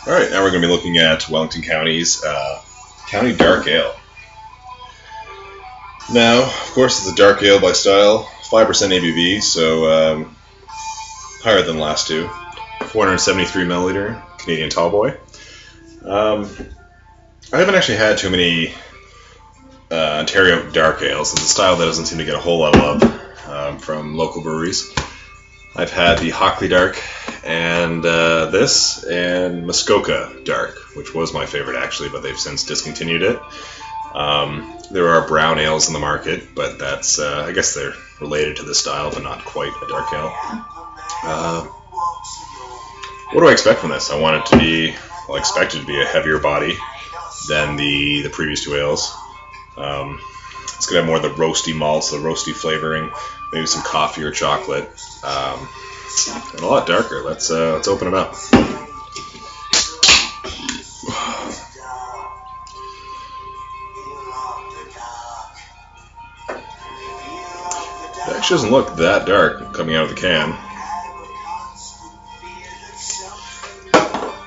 Alright, now we're going to be looking at Wellington County's County Dark Ale. Now, of course, it's a dark ale by style, 5% ABV, so higher than the last two. 473 milliliter Canadian Tallboy. I haven't actually had too many Ontario dark ales. It's a style that doesn't seem to get a whole lot of love from local breweries. I've had the Hockley Dark and this and Muskoka Dark, which was my favorite actually, but they've since discontinued it. There are brown ales in the market, but that's I guess they're related to this style, but not quite a dark ale. What do I expect from this? I want it to be, well, I expect it to be a heavier body than the previous two ales. It's going to have more of the roasty malts, the roasty flavoring, maybe some coffee or chocolate, and a lot darker. Let's open it up. It actually doesn't look that dark coming out of the can.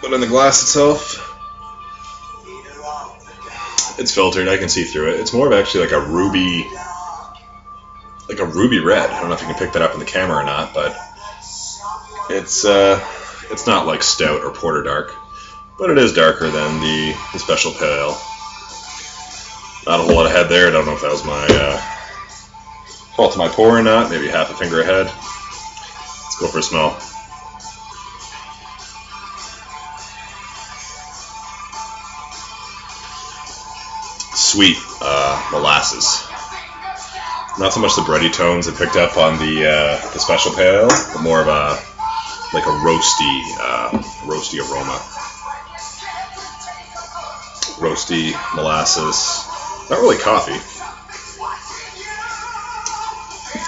But in the glass itself, it's filtered. I can see through it. It's more of actually like a ruby red. I don't know if you can pick that up in the camera or not, but it's not like stout or porter dark, but it is darker than the special pale ale. Not a whole lot of head there. I don't know if that was my fault of my pour or not. Maybe half a finger ahead. Let's go for a smell. Sweet molasses. Not so much the bready tones I picked up on the special pale ale, but more of a roasty aroma. Roasty molasses. Not really coffee.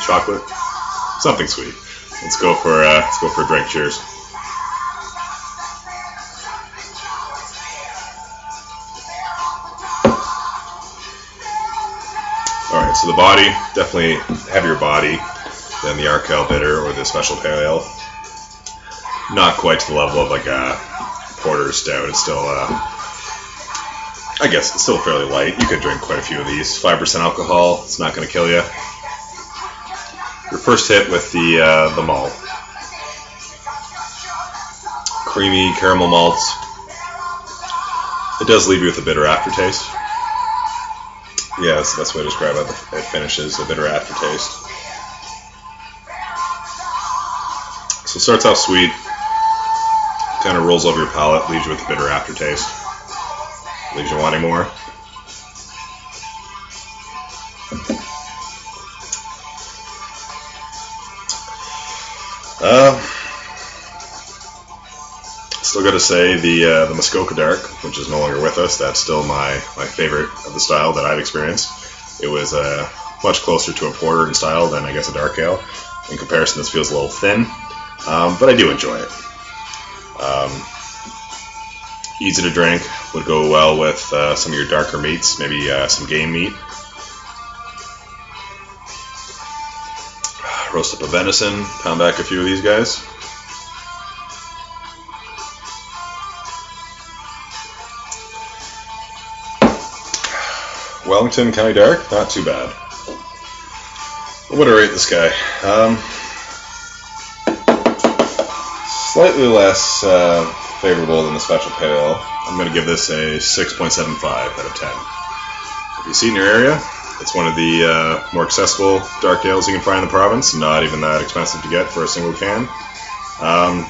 Chocolate. Something sweet. Let's go for a drink. Cheers. Alright, so the body, definitely heavier body than the Arkel Bitter or the Special Pale Ale. Not quite to the level of like a porter stout. It's still, I guess, it's still fairly light. You could drink quite a few of these. 5% alcohol, it's not going to kill you. Your first hit with the malt. Creamy caramel malts. It does leave you with a bitter aftertaste. Yeah, that's the best way to describe it. It finishes a bitter aftertaste. So it starts off sweet, kind of rolls over your palate, leaves you with a bitter aftertaste. Leaves you wanting more. Still got to say the Muskoka Dark, which is no longer with us, that's still my favorite of the style that I've experienced. It was much closer to a porter in style than I guess a dark ale. In comparison, this feels a little thin, but I do enjoy it. Easy to drink, would go well with some of your darker meats, maybe some game meat. Roast up a venison, pound back a few of these guys. Wellington County Dark, not too bad. What would I rate this guy? Slightly less favorable than the Special Pale Ale. I'm going to give this a 6.75 out of 10. If you see it in your area, it's one of the more accessible dark ales you can find in the province. Not even that expensive to get for a single can.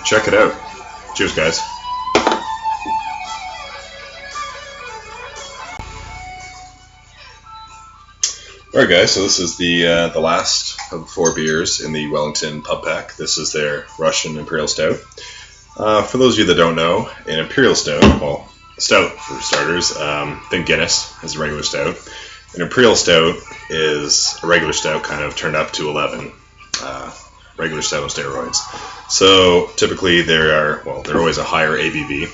Check it out. Cheers, guys. Alright guys, so this is the last of the 4 beers in the Wellington Pub Pack. This is their Russian Imperial Stout. For those of you that don't know, an Imperial Stout, well, a stout for starters, think Guinness is a regular stout. An Imperial Stout is a regular stout kind of turned up to 11. Regular stout on steroids. So typically they're always a higher ABV.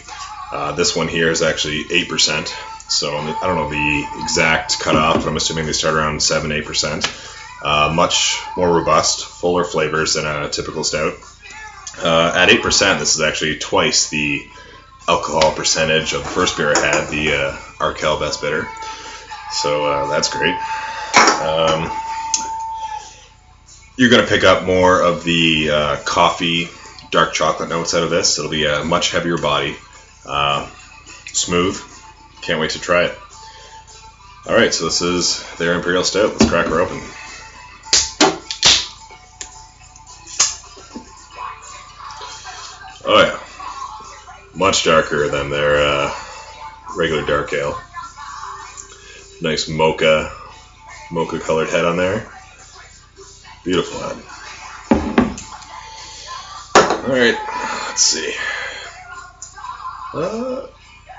This one here is actually 8%. So I don't know the exact cutoff, but I'm assuming they start around 7-8%. Much more robust, fuller flavors than a typical stout. At 8%, this is actually twice the alcohol percentage of the first beer I had, the Arkel Best Bitter. So that's great. You're going to pick up more of the coffee, dark chocolate notes out of this. It'll be a much heavier body. Smooth. Can't wait to try it. Alright, so this is their Imperial Stout. Let's crack her open. Oh yeah. Much darker than their regular dark ale. Nice mocha colored head on there. Beautiful head. Alright, let's see.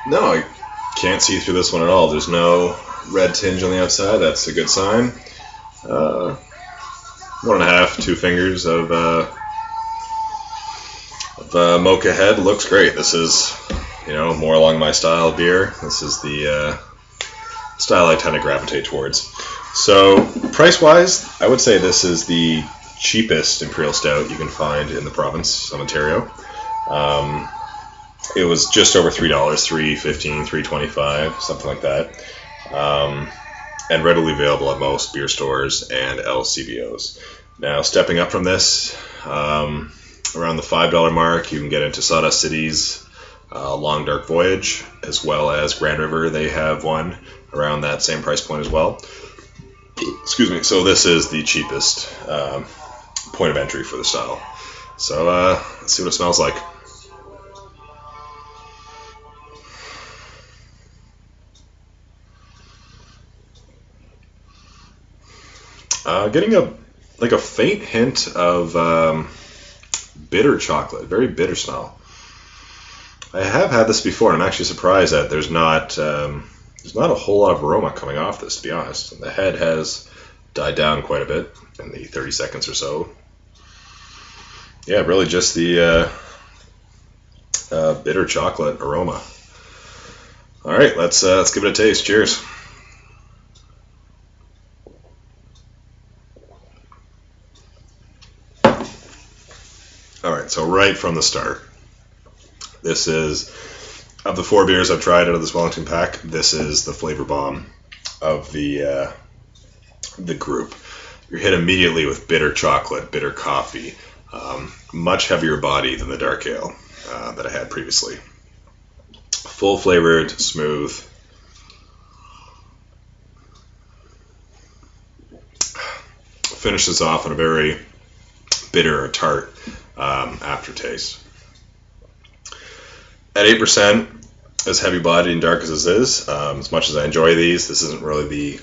No, I can't see through this one at all. There's no red tinge on the outside. That's a good sign. 1.5, 2 fingers of mocha head. Looks great. This is, more along my style of beer. This is the style I tend to gravitate towards. So, price-wise, I would say this is the cheapest Imperial Stout you can find in the province of Ontario. It was just over $3, $3.15, $3.25, something like that, and readily available at most beer stores and LCBOs. Now, stepping up from this, around the $5 mark, you can get into Sawdust City's Long Dark Voyage, as well as Grand River. They have one around that same price point as well. Excuse me. So this is the cheapest point of entry for the style. So let's see what it smells like. Getting a faint hint of bitter chocolate, very bitter smell. I have had this before, and I'm actually surprised that there's not a whole lot of aroma coming off this, to be honest. The head has died down quite a bit in the 30 seconds or so. Yeah, really just the bitter chocolate aroma. All right, let's give it a taste. Cheers. All right, so right from the start, this is, of the 4 beers I've tried out of this Wellington pack, this is the flavor bomb of the group. You're hit immediately with bitter chocolate, bitter coffee, much heavier body than the dark ale that I had previously. Full flavored, smooth. Finishes off on a very bitter or tart aftertaste. At 8%, as heavy bodied and dark as this is, as much as I enjoy these, this isn't really the,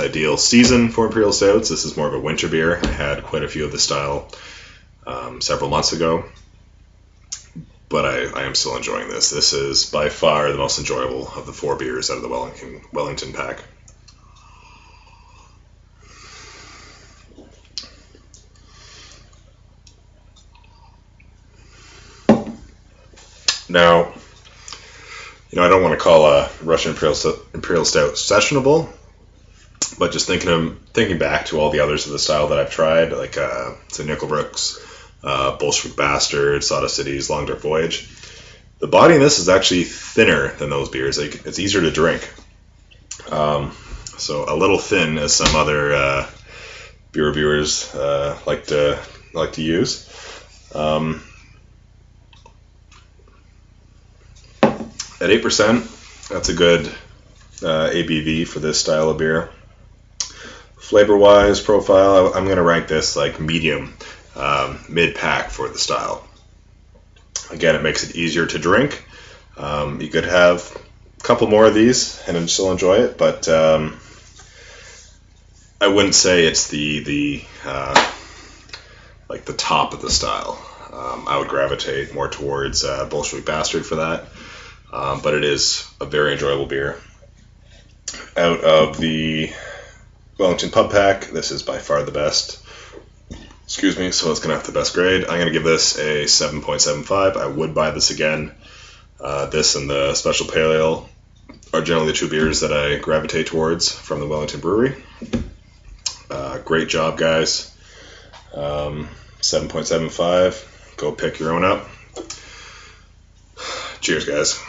ideal season for Imperial Stouts. This is more of a winter beer. I had quite a few of this style several months ago, but I am still enjoying this. This is by far the most enjoyable of the 4 beers out of the Wellington pack. Now, I don't want to call a Russian Imperial Stout sessionable, but just thinking back to all the others of the style that I've tried, like Nickelbrook's, Bolshevik Bastard, Sawdust City's Long Dark Voyage, the body in this is actually thinner than those beers. It's easier to drink. So a little thin, as some other beer reviewers like to use. At 8%, that's a good ABV for this style of beer. Flavor-wise, profile, I'm going to rank this like medium, mid-pack for the style. Again, it makes it easier to drink. You could have a couple more of these and still enjoy it, but I wouldn't say it's the top of the style. I would gravitate more towards Bolshevik Bastard for that. But it is a very enjoyable beer. Out of the Wellington Pub Pack, this is by far the best. Excuse me, so it's going to have the best grade. I'm going to give this a 7.75. I would buy this again. This and the Special Pale Ale are generally the 2 beers that I gravitate towards from the Wellington Brewery. Great job, guys. 7.75. Go pick your own up. Cheers, guys.